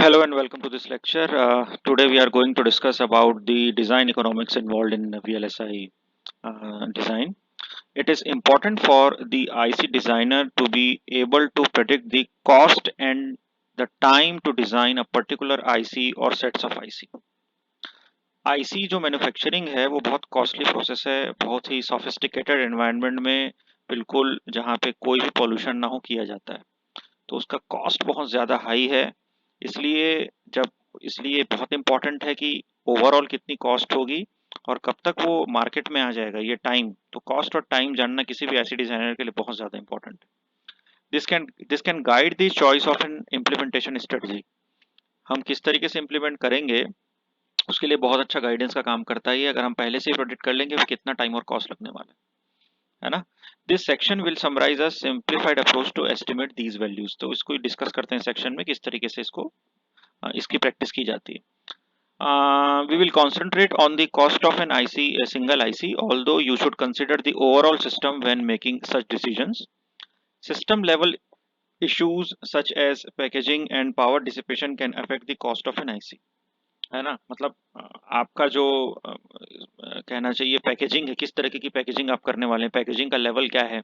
Hello and welcome to this lecture. Today we are going to discuss about the design economics involved in VLSI design. It is important for the IC designer to be able to predict the cost and the time to design a particular IC or sets of IC. IC जो manufacturing है वो बहुत costly process है, बहुत ही sophisticated environment में बिल्कुल जहाँ पे कोई भी पॉल्यूशन ना हो किया जाता है, तो उसका कॉस्ट बहुत ज़्यादा हाई है। इसलिए जब इसलिए बहुत इम्पोर्टेंट है कि ओवरऑल कितनी कॉस्ट होगी और कब तक वो मार्केट में आ जाएगा, ये टाइम। तो कॉस्ट और टाइम जानना किसी भी ऐसी डिजाइनर के लिए बहुत ज़्यादा इम्पोर्टेंट है। This can guide the choice of an implementation strategy. हम किस तरीके से इम्प्लीमेंट करेंगे उसके लिए बहुत अच्छा गाइडेंस का काम करता है। अगर हम पहले से ही प्रेडिक्ट कर लेंगे कि कितना टाइम और कॉस्ट लगने वाला है ना। This section will summarise a simplified approach to estimate these values. तो इसको डिस्कस करते हैं सेक्शन में, किस तरीके से इसकी प्रैक्टिस की जाती है। We will concentrate on the cost of an IC, a single IC, although you should consider the overall system when making such decisions. System level issues such as packaging and power dissipation can affect the cost of an IC, है ना। मतलब आपका जो कहना चाहिए packaging है, किस तरीके की पैकेजिंग आप करने वाले हैं, पैकेजिंग का लेवल क्या है,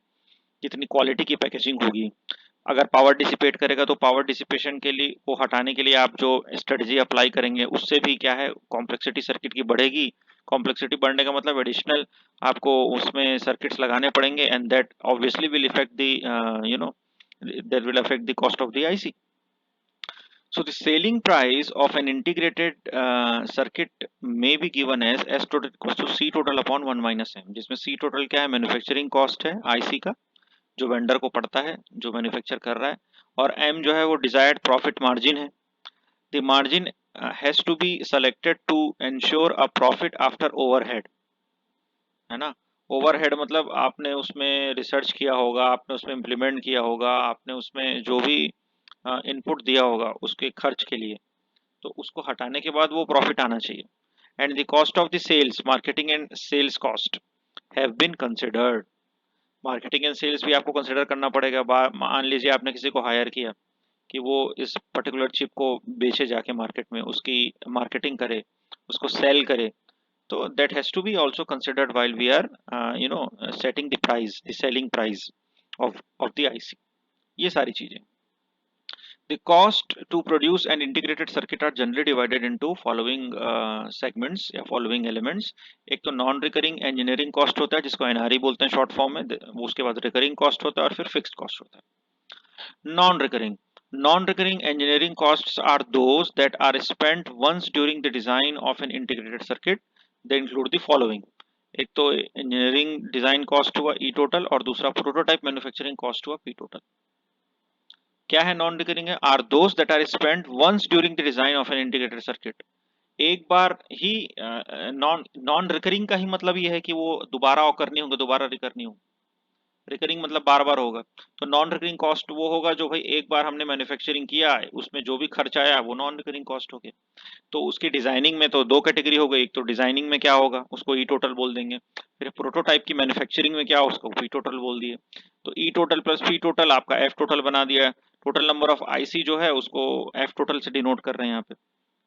कितनी क्वालिटी की पैकेजिंग होगी। अगर पावर डिसिपेट करेगा तो पावर डिसिपेशन के लिए वो हटाने के लिए आप जो स्ट्रेटजी अप्लाई करेंगे उससे भी क्या है, कॉम्प्लेक्सिटी सर्किट की बढ़ेगी। कॉम्प्लेक्सिटी बढ़ने का मतलब एडिशनल आपको उसमें सर्किट्स लगाने पड़ेंगे, and that obviously will effect the you know that will affect the cost of the IC. So the selling price of an integrated circuit may be given as S total equals to C total upon 1 minus M, जिसमें C total क्या है, manufacturing cost है IC का जो vendor को पड़ता है, जो मैन्युफैक्चर कर रहा है, और M जो है वो डिजायर्ड प्रॉफिट मार्जिन है। The margin has to be selected to ensure a profit after overhead, है ना। ओवरहेड मतलब आपने उसमें रिसर्च किया होगा, आपने उसमें इम्प्लीमेंट किया होगा, आपने उसमें जो भी इनपुट दिया होगा उसके खर्च के लिए, तो उसको हटाने के बाद वो प्रॉफिट आना चाहिए। And the cost of the sales, marketing and sales cost have been considered. Marketing and sales भी आपको कंसिडर करना पड़ेगा। मान लीजिए आपने किसी को हायर किया कि वो इस पर्टिकुलर चिप को बेचे जाके मार्केट में, उसकी मार्केटिंग करे, उसको सेल करे, तो that has to be also considered while we are setting the price, the selling price of the IC. ये सारी चीजें। The cost to produce an integrated circuit are generally divided into following segments या following elements. एक तो non recurring engineering cost होता है जिसको NRE बोलते हैं शॉर्ट फॉर्म में, वो उसके बाद रिकरिंग कॉस्ट होता है और फिर फिक्स्ड कॉस्ट होता है। Non-recurring engineering costs are those that are spent once during the design of an integrated circuit. They include the following. एक तो इंजीनियरिंग डिजाइन कॉस्ट हुआ ई टोटल, और दूसरा प्रोटोटाइप मैन्युफैक्चरिंग कॉस्ट हुआ पी टोटल। क्या है नॉन रिकरिंग है, are those that are spent once during the design of an integrated circuit. एक बार ही नॉन नॉन रिकरिंग का ही मतलब ये है कि वो दोबारा ऑकर नहीं होंगे, दोबारा रिकर नहीं होंगे। रिकरिंग मतलब बार बार होगा। तो नॉन रिकरिंग कॉस्ट वो होगा जो भाई एक बार हमने मैन्युफैक्चरिंग किया है, उसमें जो भी खर्च आया वो नॉन रिकरिंग कॉस्ट हो गया। तो उसकी डिजाइनिंग में तो दो कैटेगरी हो गई, एक तो डिजाइनिंग में क्या होगा उसको ई टोटल बोल देंगे, फिर प्रोटोटाइप की मैन्युफैक्चरिंग में क्या उसको पी टोटल बोल दिए। तो ई टोटल प्लस पी टोटल आपका एफ टोटल बना दिया। टोटल नंबर ऑफ आईसी जो है उसको एफ टोटल से डिनोट कर रहे हैं यहाँ पे।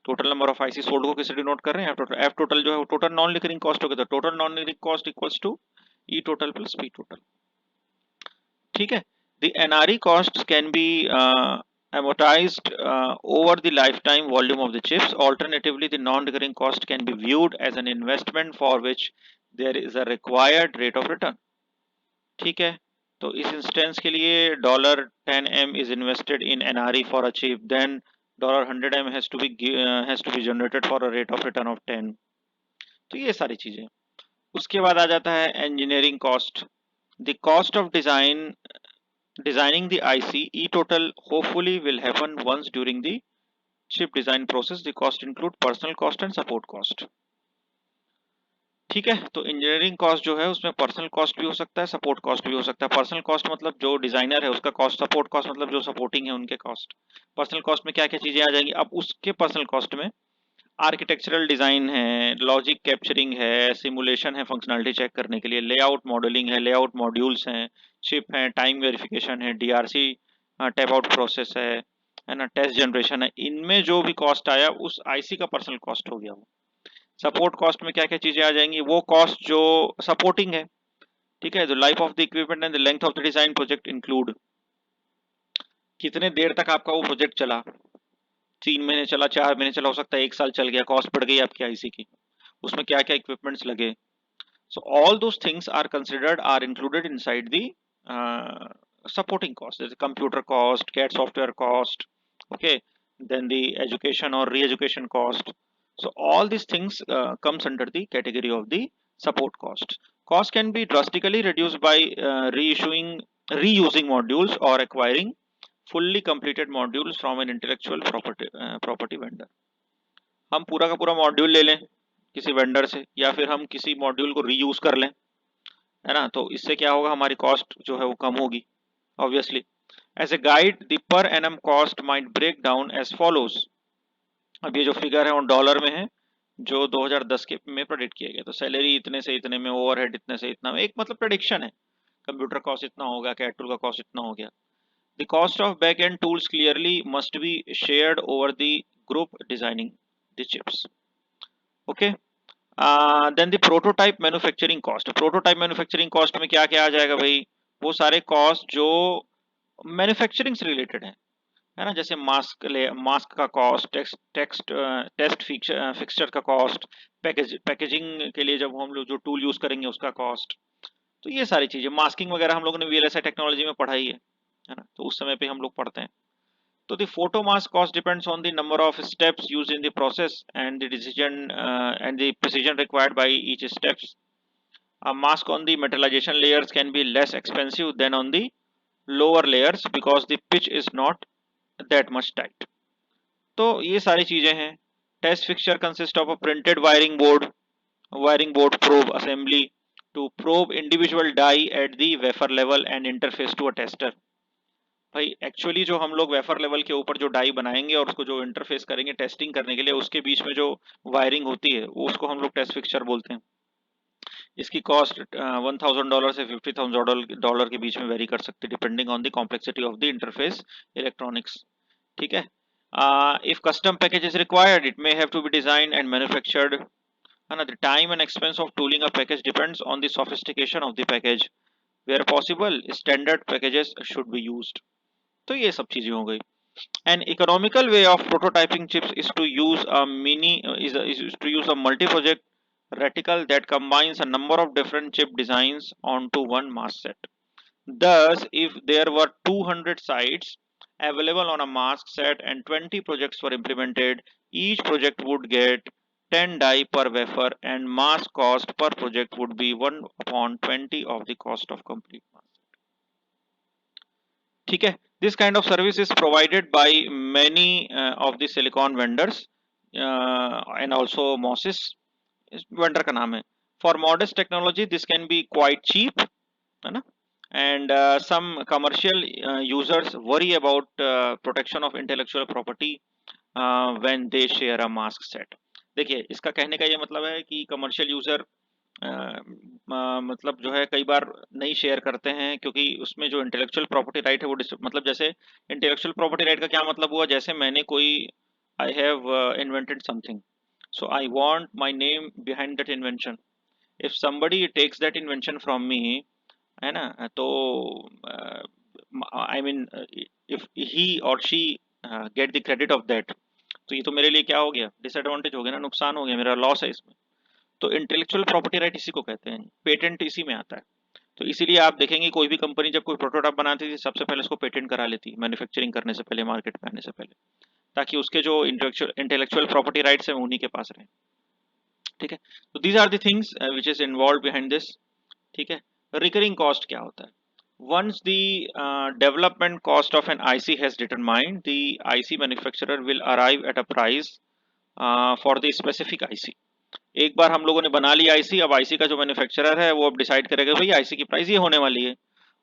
Total number of IC sold को किससे डिनोट कर रहे हैं, एफ टोटल जो है टोटल नॉन रिकरिंग कॉस्ट हो गया। तो total non recurring cost equals to E total plus P total. ठीक है। The NRE cost can be amortized over the lifetime volume of the chips. Alternatively, the non-recurring cost can be viewed as an investment for which there is a required rate of return. ठीक है। तो इस instance के लिए $10M is invested in NRE for a chip, then $100M has to be generated for a rate of return of 10। तो ये सारी चीजें। उसके बाद आ जाता है engineering cost. The cost of designing the IC E total hopefully will happen once during the chip design process. The cost include personal cost and support cost. ठीक है। तो इंजीनियरिंग कॉस्ट जो है उसमें पर्सनल कॉस्ट भी हो सकता है, सपोर्ट कॉस्ट भी हो सकता है। पर्सनल कॉस्ट मतलब जो डिजाइनर है उसका कॉस्ट, सपोर्ट कॉस्ट मतलब जो सपोर्टिंग है उनके कॉस्ट। पर्सनल कॉस्ट में क्या क्या चीजें आ जाएंगी, अब उसके पर्सनल कॉस्ट में आर्किटेक्चरल डिजाइन है, लॉजिक कैप्चरिंग है, सिमुलेशन है फंक्शनलिटी चेक करने के लिए, लेआउट मॉडलिंग है, लेआउट मॉड्यूल्स हैं, चिप है, टाइम वेरिफिकेशन है, डीआरसी टैप आउट प्रोसेस है, है ना, टेस्ट जनरेशन है, इनमें जो भी कॉस्ट आया उस आईसी का पर्सनल कॉस्ट हो गया वो। सपोर्ट कॉस्ट में क्या क्या चीजें आ जाएंगी, वो कॉस्ट जो सपोर्टिंग है, ठीक है, जो life of the equipment and the length of the design project include, कितने देर तक आपका वो प्रोजेक्ट चला, 3 महीने चला, 4 महीने चला, हो सकता है 1 साल चल गया, कॉस्ट बढ़ गई आपकी आईसी की, उसमें क्या क्या इक्विपमेंट्स लगे। So all those things are considered, are included inside the supporting cost. There's a computer cost, CAD software cost, okay, then the education or re-education cost. So all these things comes under the category of the support cost. Cost can be drastically reduced by reusing modules or acquiring fully completed modules from an intellectual property vendor. हम पूरा का पूरा module ले लें किसी vendor से, या फिर हम किसी मॉड्यूल को रीयूज कर लें, है ना, तो इससे क्या होगा, हमारी कॉस्ट जो है वो कम होगी obviously. As a guide the per annum cost might break down as follows. अब ये जो फिगर है वो डॉलर में है, जो 2010 के में प्रेडिक्ट किया गया, तो सैलरी इतने से इतने में, ओवरहेड इतने से इतना में, एक मतलब प्रेडिक्शन है, कंप्यूटर कॉस्ट इतना होगा, कैट टूल का कॉस्ट इतना हो गया। The cost of back end tools clearly must be shared over the group designing the chips, okay. Then the prototype manufacturing cost, prototype manufacturing cost में क्या क्या आ जाएगा भाई, वो सारे कॉस्ट जो मैन्युफैक्चरिंग से रिलेटेड है ना, जैसे मास्क का कॉस्ट, टेस्ट फिक्सचर का कॉस्ट, पैकेजिंग के लिए जब हम लोग जो टूल यूज करेंगे उसका कॉस्ट, तो ये सारी चीजें, मास्किंग वगैरह हम लोगों ने वीएलएसआई टेक्नोलॉजी में पढ़ाई है ना, तो उस समय पे हम लोग पढ़ते हैं। So the photo mask cost depends on the number of steps used in the process and the decision and the precision required by each steps. A mask on the metallization layers can be less expensive than on the lower layers because the pitch is not that much tight. तो ये सारी चीजें हैं। Test fixture consists of a printed wiring board probe assembly to probe individual die at the wafer level and interface to a tester. भाई actually जो हम लोग wafer level के ऊपर जो डाई बनाएंगे और उसको जो इंटरफेस करेंगे टेस्टिंग करने के लिए, उसके बीच में जो वायरिंग होती है वो उसको हम लोग टेस्ट फिक्सचर बोलते हैं। इसकी कॉस्ट $1,000 से $50,000 के बीच में वेरी कर सकती है, depending on the complexity of the interface electronics, ठीक है। If custom package is required it may have to be design and manufactured, है ना। The time and expense of tooling a package depends on the sophistication of the package, where possible standard packages should be used. तो ये सब चीजें हो गई। An economical way of prototyping chips is to use a is to use a multi-project reticle that combines a number of different chip designs onto one mask set. Thus, if there were 200 sites available on a mask set and 20 projects were implemented, each project would get 10 die per wafer and mask cost per project would be 1 upon 20 of the cost of complete mask. ठीक है, this kind of service is provided by many of the silicon vendors and also MOSIS vendor का नाम है। For modest technology this can be quite cheap, है ना, and some commercial users worry about protection of intellectual property when they share a mask set। देखिए इसका कहने का ये मतलब है कि कमर्शियल यूजर मतलब जो है कई बार नहीं शेयर करते हैं, क्योंकि उसमें जो इंटेलेक्चुअल प्रॉपर्टी राइट है वो मतलब जैसे इंटेलेक्चुअल प्रॉपर्टी राइट का क्या मतलब हुआ, जैसे मैंने कोई I have invented something, so I want my name behind that invention. If somebody takes that invention from me, है ना, तो आई मीन इफ ही और she get the credit of that, तो ये तो मेरे लिए क्या हो गया, डिसएडवांटेज हो गया ना, नुकसान हो गया, मेरा लॉस है इसमें। तो इंटेलेक्चुअल प्रॉपर्टी राइट इसी को कहते हैं, पेटेंट इसी में आता है। तो इसीलिए आप देखेंगे कोई भी कंपनी जब कोई प्रोटोटाइप बनाती थी सबसे पहले उसको पेटेंट करा लेती, मैन्युफैक्चरिंग करने से पहले, मार्केट में आने से पहले, ताकि उसके जो इंटेलेक्चुअल प्रॉपर्टी राइट्स हैं उन्हीं के पास रहे, ठीक है। तो these are the things which is involve behind this, ठीक है। रिकरिंग कॉस्ट क्या होता है, once the development cost of an IC has determined, the IC manufacturer will arrive at a price for the specific IC। एक बार हम लोगों ने बना ली आईसी, अब आईसी का जो मैन्युफैक्चरर है वो अब डिसाइड करेगा भाई आईसी की प्राइस ये होने वाली है।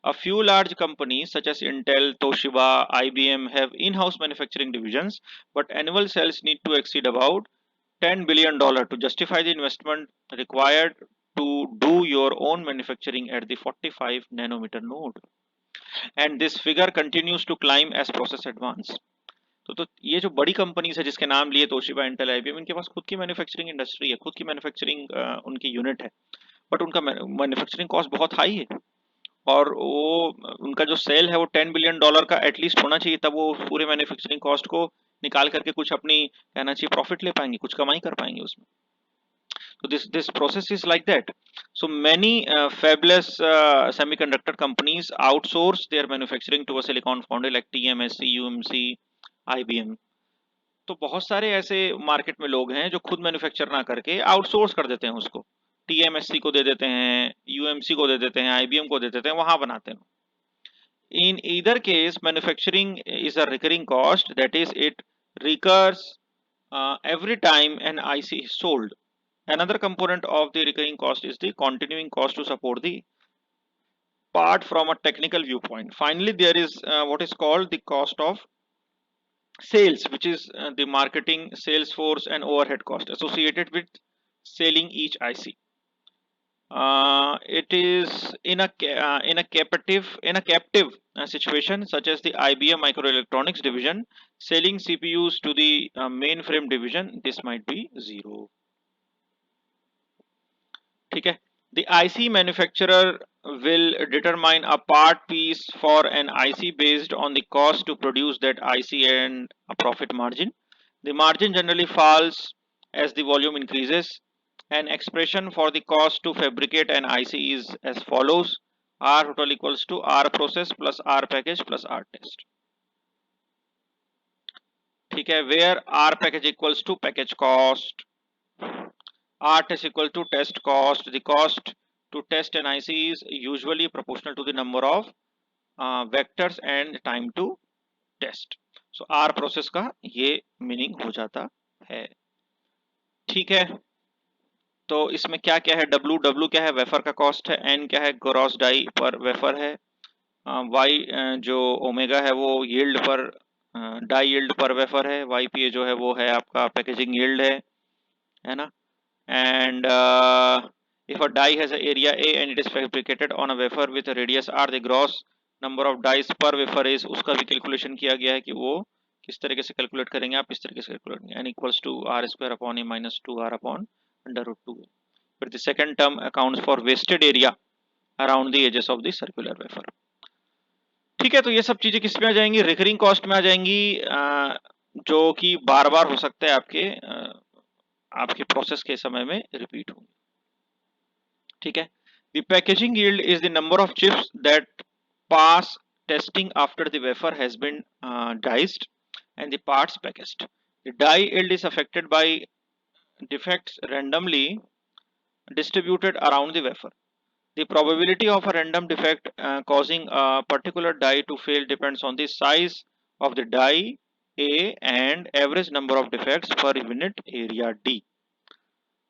A few large companies such as Intel, Toshiba, IBM have in-house manufacturing divisions, but annual sales need to exceed about $10 billion to justify the investment required to do your own manufacturing at the 45 nanometer node. And this figure continues to climb as process advance. ये जो बड़ी companies है जिसके नाम लिए Toshiba, Intel, IBM, इनके पास खुद की मैन्युफैक्चरिंग इंडस्ट्री है, खुद की मैन्युफैक्चरिंग उनकी यूनिट है, बट उनका मैन्युफैक्चरिंग कॉस्ट बहुत हाई है। और वो उनका जो सेल है वो $10 बिलियन का एटलीस्ट होना चाहिए, तब वो पूरे मैन्युफैक्चरिंग कॉस्ट को निकाल करके कुछ अपनी कहना चाहिए प्रॉफिट ले पाएंगे, कुछ कमाई कर पाएंगे उसमें। So this process is like that. So many fabless semiconductor companies outsource their manufacturing to a silicon foundry like TMSC, UMC, IBM. तो बहुत सारे ऐसे मार्केट में लोग हैं जो खुद मैन्युफैक्चर ना करके आउटसोर्स कर देते हैं उसको, टीएमएससी को दे देते हैं, यूएमसी को दे देते हैं, आईबीएम को दे देते हैं, वहां बनाते हैं। In either case, manufacturing is a recurring cost, that is, it recurs every time an IC is sold. Another component of the recurring cost is the continuing cost to support the part from a technical viewpoint. Finally, there is what is called the cost of sales, which is the marketing, sales force, and overhead cost associated with selling each IC. It is in a captive situation such as the IBM Microelectronics division selling CPUs to the mainframe division. This might be zero. ठीक है. The IC manufacturer will determine a part piece for an IC based on the cost to produce that IC and a profit margin. The margin generally falls as the volume increases. An expression for the cost to fabricate an IC is as follows: R total equals to R process plus R package plus R test. ठीक है. Where R package equals to package cost, R test equal to test cost. The cost to test an IC is usually proportional to the number of vectors and time to test. So R process का ये meaning हो जाता है. ठीक है. तो इसमें क्या क्या है? W क्या है? वेफर का कॉस्ट है. N क्या है? ग्रॉस डाई पर वेफर है. Y जो ओमेगा है वो यील्ड पर डाई यील्ड पर वेफर है. YPA जो है वो है आपका पैकेजिंग यील्ड है ना. And if a die has an area A and it is fabricated on a wafer with a radius R, the gross number of dies per wafer is, उसका भी कैलकुलेशन किया गया है कि वो किस तरीके से कैलकुलेट करेंगे आप, इस तरीके से कैलकुलेट करेंगे. N equals to R square upon A minus 2R upon under root 2. But the second term accounts for wasted area around the edges of the circular wafer. ठीक है. तो ये सब चीजें किस में आ जाएंगी? रिकरिंग कॉस्ट में आ जाएंगी, जो कि बार बार हो सकता है आपके प्रोसेस के समय में रिपीट होंगे. ठीक है. The packaging yield is the number of chips that pass testing after the wafer has been diced and the parts packaged. The die yield is affected by defects randomly distributed around the wafer. The probability of a random defect causing a particular die to fail depends on the size of the die A and average number of defects per unit area D.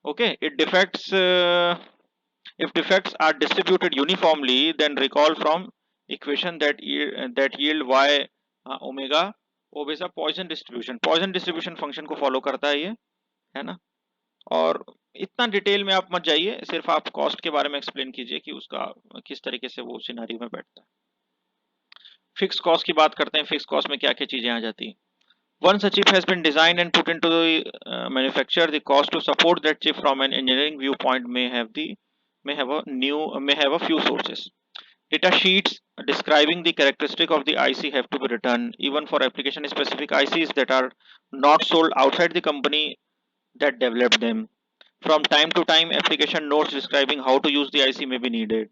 Okay, if defects are distributed uniformly, then recall from equation that yield y omega obeys a Poisson distribution. Poisson distribution function को follow करता है ये, है ना. और इतना detail में आप मत जाइए, सिर्फ आप कॉस्ट के बारे में एक्सप्लेन कीजिए कि उसका किस तरीके से वो सिनेरियो में बैठता है. फिक्स कॉस्ट की बात करते हैं. फिक्स कॉस्ट में क्या क्या चीजें आ जाती हैं? Once a chip has been designed and put into the manufacture, the cost to support that chip from an engineering viewpoint may have a few sources. Data sheets describing the characteristic of the IC have to be written, even for application specific ICs that are not sold outside the company that developed them. From time to time, application notes describing how to use the IC may be needed.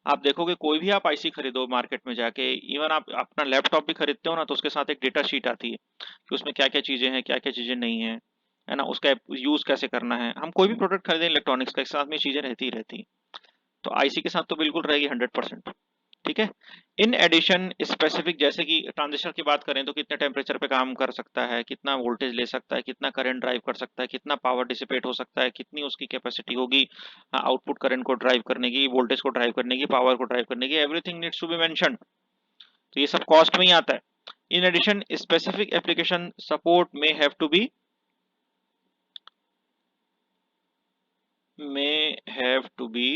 आप देखोगे कोई भी आप IC खरीदो market में जाके, even आप अपना लैपटॉप भी खरीदते हो ना, तो उसके साथ एक डेटा शीट आती है कि उसमें क्या क्या चीजें हैं, क्या क्या चीजें नहीं है, है ना. उसका यूज कैसे करना है. हम कोई भी प्रोडक्ट खरीदें इलेक्ट्रॉनिक्स का, साथ में चीजें रहती ही रहती. तो आईसी के साथ तो बिल्कुल रहेगी 100%. ठीक है. इन एडिशन स्पेसिफिक, जैसे कि ट्रांजिस्टर की बात करें तो कितने टेम्परेचर पे काम कर सकता है, कितना वोल्टेज ले सकता है, कितना करंट ड्राइव कर सकता है, कितना पावर डिसिपेट हो सकता है, कितनी उसकी कैपेसिटी होगी आउटपुट करंट को ड्राइव करने की, वोल्टेज को ड्राइव करने की, पावर को ड्राइव करने की, everything needs to be mentioned. तो ये सब कॉस्ट में ही आता है. In addition specific application support may have to be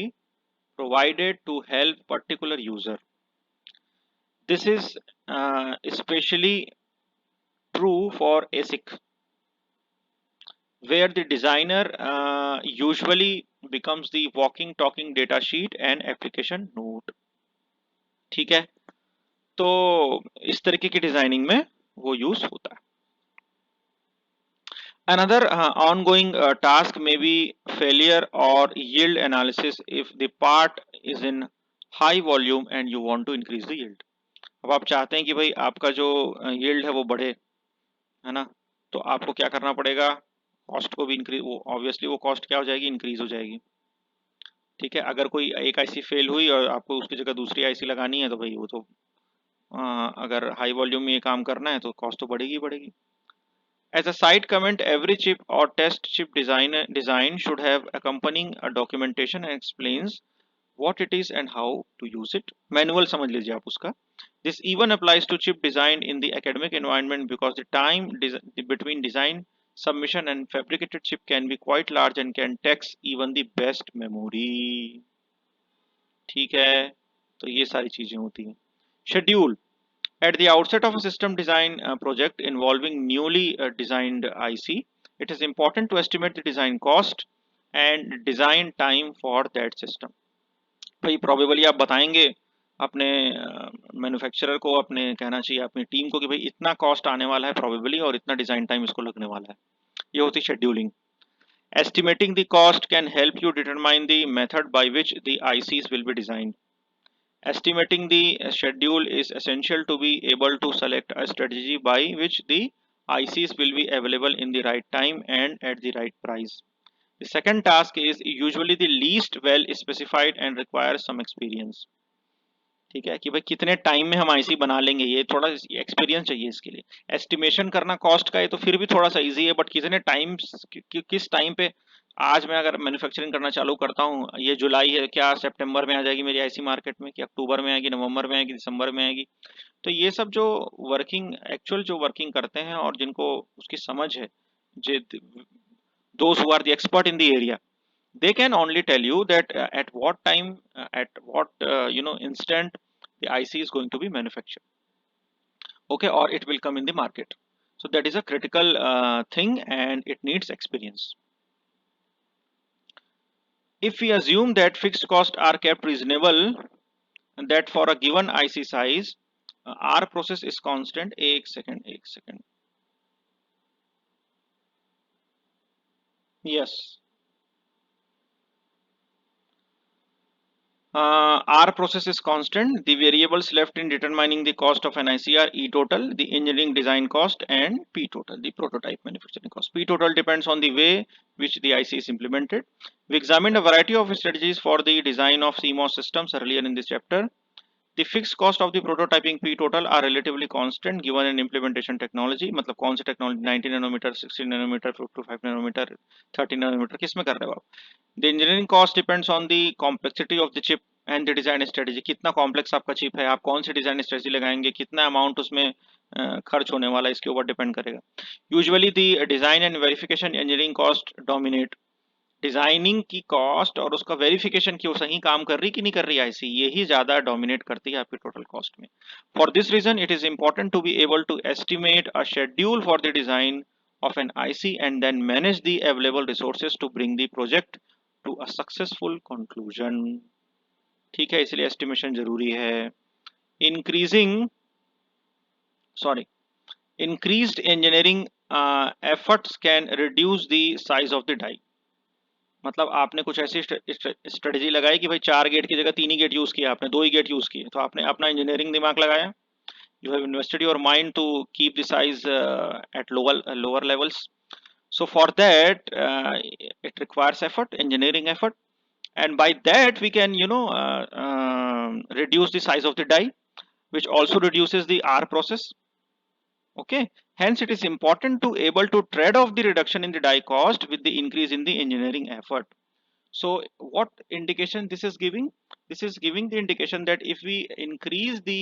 provided to help particular user. This is especially true for ASIC, where the designer usually becomes the walking talking data sheet and application note. ठीक है, तो इस तरीके की designing में वो use होता है. Another ongoing task may be failure or yield analysis if the part is in high volume and you want to increase the yield. अब आप चाहते हैं कि भाई आपका जो yield है वो बढ़े, है ना, तो आपको क्या करना पड़ेगा, कॉस्ट को भी इंक्रीज, वो ऑब्वियसली वो कॉस्ट क्या हो जाएगी, इंक्रीज हो जाएगी. ठीक है, अगर कोई एक आईसी फेल हुई और आपको उसकी जगह दूसरी आईसी लगानी है तो भाई वो तो अगर हाई वॉल्यूम में ये काम करना है तो कॉस्ट तो बढ़ेगी बढ़ेगी. As a side comment, every chip or test chip design should have accompanying a documentation and explains what it is and how to use it. Manual समझ लीजिए आप उसका. This even applies to chip design in the academic environment because the time between design submission and fabricated chip can be quite large and can tax even the best memory. ठीक है, तो ये सारी चीजें होती हैं. Schedule. At the outset of a system design project involving newly designed IC, it is important to estimate the design cost and design time for that system. भाई probably आप बताएंगे अपने मैन्युफैक्चरर को, अपने कहना चाहिए अपनी टीम को कि भाई इतना कॉस्ट आने वाला है probably और इतना डिजाइन टाइम इसको लगने वाला है. ये होती scheduling. Estimating the cost can help you determine the method by which the ICs will be designed. Estimating the schedule is essential to be able to select a strategy by which the ICs will be available in the right time and at the right price. The second task is usually the least well specified and requires some experience. ठीक है कि भाई कितने time में हम IC बना लेंगे, ये थोड़ा एक्सपीरियंस चाहिए इसके लिए. एस्टिमेशन करना कॉस्ट का है तो फिर भी थोड़ा सा इजी है, बट कितने टाइम किस टाइम पे, आज मैं अगर मैन्युफैक्चरिंग करना चालू करता हूँ, ये जुलाई है, क्या सितंबर में आ जाएगी मेरी आईसी मार्केट में, कि अक्टूबर में आएगी, नवंबर में आएगी, दिसंबर में आएगी. तो ये सब जो वर्किंग एक्चुअल जो वर्किंग करते हैं और जिनको उसकी समझ है, those who are the expert in the area, they can only tell you that at what time, at what instant the IC is going to be manufactured, okay, or it will come in the market. So that is a critical thing and it needs experience. If we assume that fixed costs are kept reasonable and that for a given IC size our process is constant, एक second, yes. R process is constant. The variables left in determining the cost of an IC are E total, the engineering design cost, and P total, the prototype manufacturing cost. P total depends on the way which the IC is implemented. We examined a variety of strategies for the design of CMOS systems earlier in this chapter. The fixed cost of the prototyping P total are relatively constant given an implementation technology. मतलब कौन सी technology, 90 nanometer, 60 nanometer, 55 nanometer, 30 nanometer, किस में कर रहे हो आप? The engineering cost depends on the complexity of the chip and the design strategy. कितना complex आपका chip है, आप कौन सी design strategy लगाएंगे, कितना amount उसमें खर्च होने वाला है, इसके ऊपर depend करेगा. Usually the design and verification engineering cost dominate. Designing की कॉस्ट और उसका वेरिफिकेशन की वो सही काम कर रही कि नहीं कर रही आईसी, यही ज्यादा डोमिनेट करती है आपकी टोटल कॉस्ट में. For this reason it is important to be able to estimate a schedule for the design of an IC and then manage the available resources to bring the project to a successful conclusion. ठीक है, इसलिए estimation जरूरी है. increasing sorry increased engineering efforts can reduce the size of the die. मतलब आपने कुछ ऐसी strategy लगाई कि भाई 4 गेट की जगह 3 ही गेट यूज किया, आपने 2 ही गेट यूज किए, तो आपने अपना इंजीनियरिंग दिमाग लगाया. You have invested your mind to keep the size at lower levels. So for that it requires effort, engineering effort, and by that we can reduce the size of the die, which also reduces the R process. Okay, hence it is important to able to trade off the reduction in the die cost with the increase in the engineering effort. So what indication this is giving? This is giving the indication that if we increase the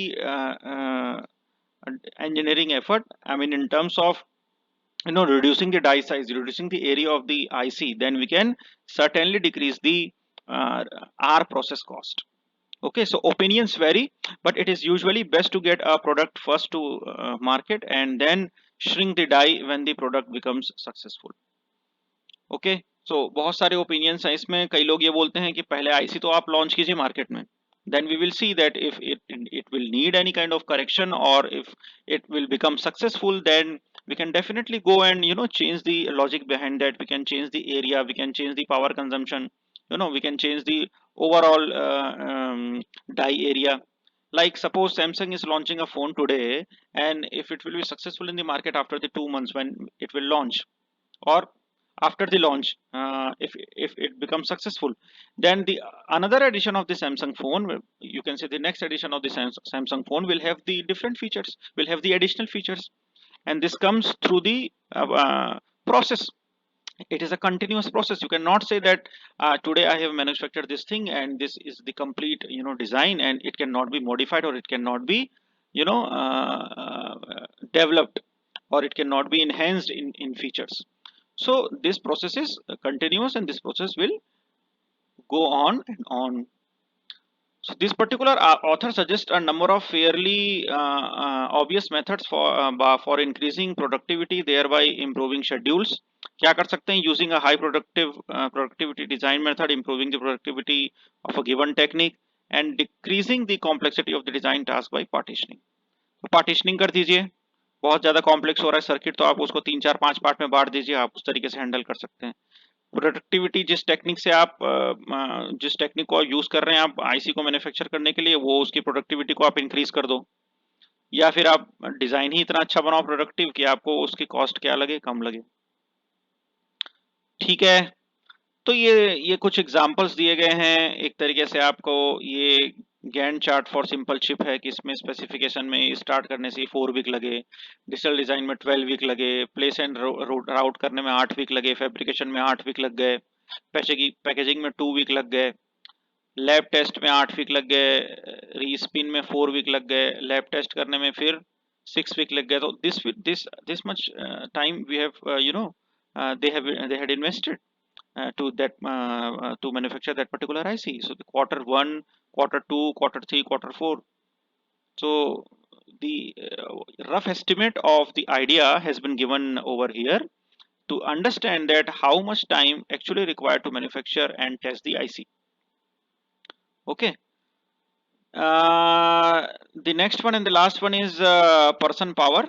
engineering effort, I mean in terms of reducing the die size, reducing the area of the IC, then we can certainly decrease the R process cost. Okay, so opinions vary, but it is usually best to get a product first to market and then shrink the die when the product becomes successful. Okay, so बहुत सारे opinions हैं इसमें. कई लोग ये बोलते हैं कि पहले आईसी तो आप लॉन्च कीजिए मार्केट में, then we will see that if it will need any kind of correction, or if it will become successful, then we can definitely go and change the logic behind that. We can change the area, we can change the power consumption, we can change the overall die area. Like suppose Samsung is launching a phone today, and if it will be successful in the market after the 2 months when it will launch, or after the launch, if it becomes successful, then the another edition of the Samsung phone, you can say the next edition of the Samsung phone will have the different features, will have the additional features. And this comes through the process. It is a continuous process. You cannot say that today I have manufactured this thing and this is the complete design, and it cannot be modified, or it cannot be developed, or it cannot be enhanced in features. So this process is continuous, and this process will go on and on. So this particular author suggests a number of fairly obvious methods for increasing productivity, thereby improving schedules. क्या कर सकते हैं? Using a high productivity design method, improving the productivity of a given technique, and decreasing the complexity of the design task by partitioning. तो partitioning कर दीजिए. बहुत ज़्यादा complex हो रहा है सर्किट, तो आप उसको 3 4 5 पार्ट में बांट दीजिए. आप उस तरीके से हैंडल कर सकते हैं. प्रोडक्टिविटी जिस टेक्निक से आप जिस टेक्निक को यूज कर रहे हैं आप आईसी को मैन्युफैक्चर करने के लिए, वो उसकी प्रोडक्टिविटी को आप इंक्रीज कर दो, या फिर आप डिजाइन ही इतना अच्छा बनाओ प्रोडक्टिव कि आपको उसकी कॉस्ट क्या लगे, कम लगे. ठीक है, तो ये कुछ एग्जांपल्स दिए गए हैं. एक तरीके से आपको ये Gantt chart for simple chip है कि इसमें स्पेसिफिकेशन में स्टार्ट करने से 4 वीक लगे, डिजिटल डिजाइन में 12 वीक लगे, प्लेस एंड राउट करने में 8 वीक लगे, फैब्रिकेशन में 8 वीक लग गए, पैकेजिंग में 2 वीक लग गए, लैब टेस्ट में 8 वीक लग गए, रीस्पिन में 4 वीक लग गए, लैब टेस्ट करने में फिर 6 वीक लग गए. तो this much time we have they had invested to that to manufacture that particular IC. So the quarter 1, quarter 2, quarter 3, quarter 4. So the rough estimate of the idea has been given over here to understand that how much time actually required to manufacture and test the IC. Okay. The next one and the last one is person power.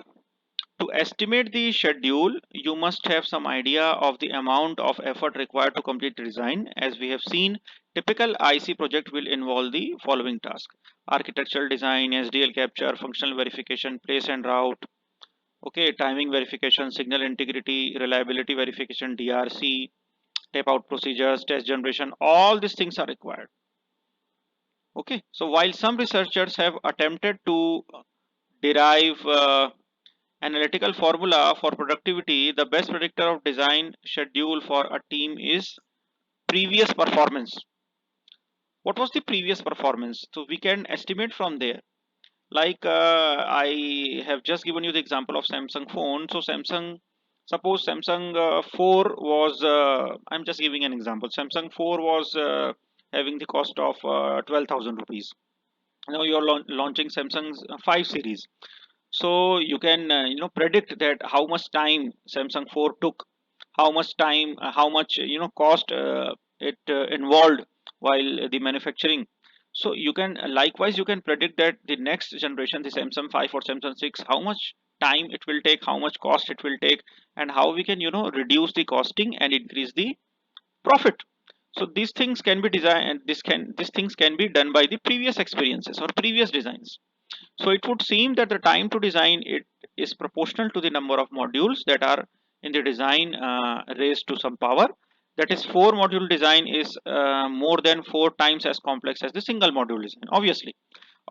To estimate the schedule, you must have some idea of the amount of effort required to complete the design. As we have seen, typical IC project will involve the following tasks: architectural design, SDL capture, functional verification, place and route, okay, timing verification, signal integrity, reliability verification, DRC, tape out procedures, test generation. All these things are required. Okay, so while some researchers have attempted to derive analytical formula for productivity, the best predictor of design schedule for a team is previous performance. What was the previous performance? So we can estimate from there. Like I have just given you the example of Samsung phone. So suppose Samsung 4 was, I'm just giving an example. Samsung 4 was having the cost of 12,000 rupees. Now you're launching Samsung's 5 series. So you can predict that how much time Samsung 4 took, how much time, how much cost it involved while the manufacturing. So you can likewise you can predict that the next generation, the Samsung 5 or Samsung 6, how much time it will take, how much cost it will take, and how we can reduce the costing and increase the profit. So these things can be designed, these things can be done by the previous experiences or previous designs. So it would seem that the time to design it is proportional to the number of modules that are in the design raised to some power. That is, 4 module design is more than 4 times as complex as the single module design. Obviously,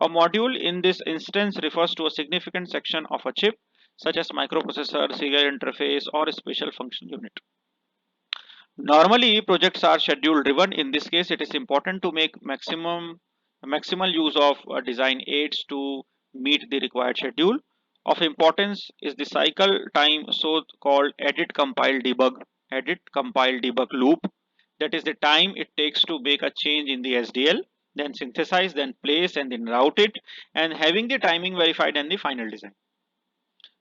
a module in this instance refers to a significant section of a chip, such as microprocessor, serial interface, or a special function unit. Normally, projects are schedule driven. In this case, it is important to make maximal use of design aids to meet the required schedule. Of importance is the cycle time, so called edit compile debug loop. That is the time it takes to make a change in the SDL, then synthesize, then place, and then route it, and having the timing verified and the final design.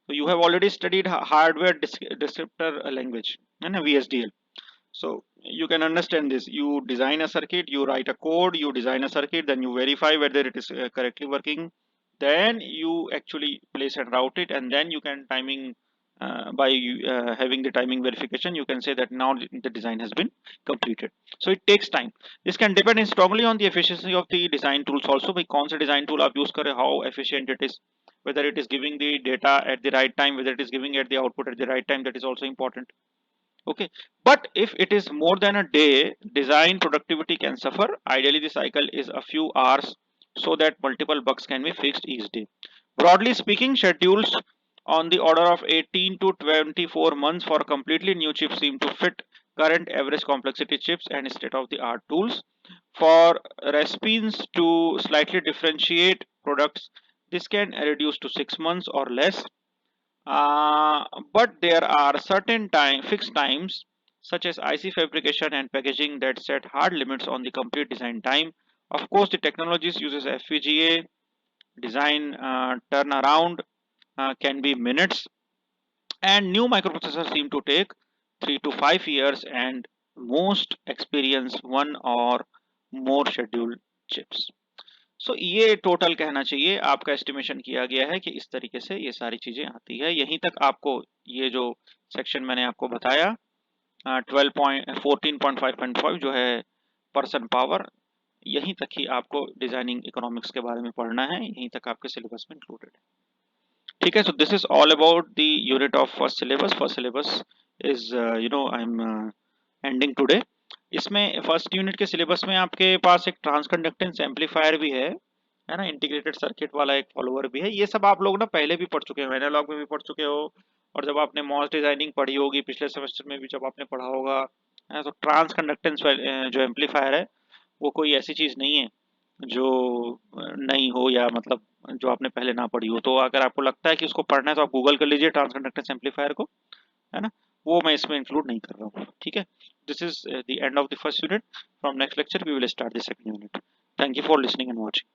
So you have already studied hardware descriptor language and a VSDL. So you can understand this. You design a circuit, you write a code, you design a circuit, then you verify whether it is correctly working. Then you actually place and route it, and then you can timing by having the timing verification, you can say that now the design has been completed. So it takes time. This can depend strongly on the efficiency of the design tools also. भाई कौन सा design tool आप use करे, how efficient it is, whether it is giving the data at the right time, whether it is giving at the output at the right time, that is also important. Okay, but if it is more than a day, design productivity can suffer. Ideally the cycle is a few hours so that multiple bugs can be fixed each day. Broadly speaking, schedules on the order of 18 to 24 months for completely new chips seem to fit current average complexity chips and state of the art tools. For recipes to slightly differentiate products, this can reduce to 6 months or less. But there are certain fixed times, such as IC fabrication and packaging, that set hard limits on the complete design time. Of course, the technologies uses FPGA design turnaround can be minutes, and new microprocessors seem to take 3 to 5 years, and most experience one or more scheduled chips. सो ये total कहना चाहिए, आपका estimation किया गया है कि इस तरीके से ये सारी चीजें आती है। यहीं तक आपको ये जो सेक्शन मैंने आपको बताया 14.5.5 जो है पर्सन पावर, यहीं तक ही आपको डिजाइनिंग इकोनॉमिक्स के बारे में पढ़ना है, यहीं तक आपके सिलेबस में इंक्लूडेड है। ठीक है, so this is all about the unit of first syllabus. First syllabus is I am ending today. इसमें फर्स्ट यूनिट के सिलेबस में आपके पास एक ट्रांसकंडक्टेंस एम्पलीफायर भी है ना, इंटीग्रेटेड सर्किट वाला एक फॉलोअर भी है। ये सब आप लोग ना पहले भी पढ़ चुके हो, एनालॉग में भी पढ़ चुके हो, और जब आपने मॉस डिजाइनिंग पढ़ी होगी पिछले सेमेस्टर में भी जब आपने पढ़ा होगा, है ना। तो ट्रांसकंडक्टेंस जो एम्पलीफायर है वो कोई ऐसी चीज नहीं है जो नहीं हो, या मतलब जो आपने पहले ना पढ़ी हो। तो अगर आपको लगता है कि उसको पढ़ना है तो आप गूगल कर लीजिए ट्रांसकंडक्टेंस एम्पलीफायर को, है ना। वो मैं इसमें इंक्लूड नहीं कर रहा हूँ, ठीक है। This is the end of the first unit. From next lecture we will start the second unit. Thank you for listening and watching.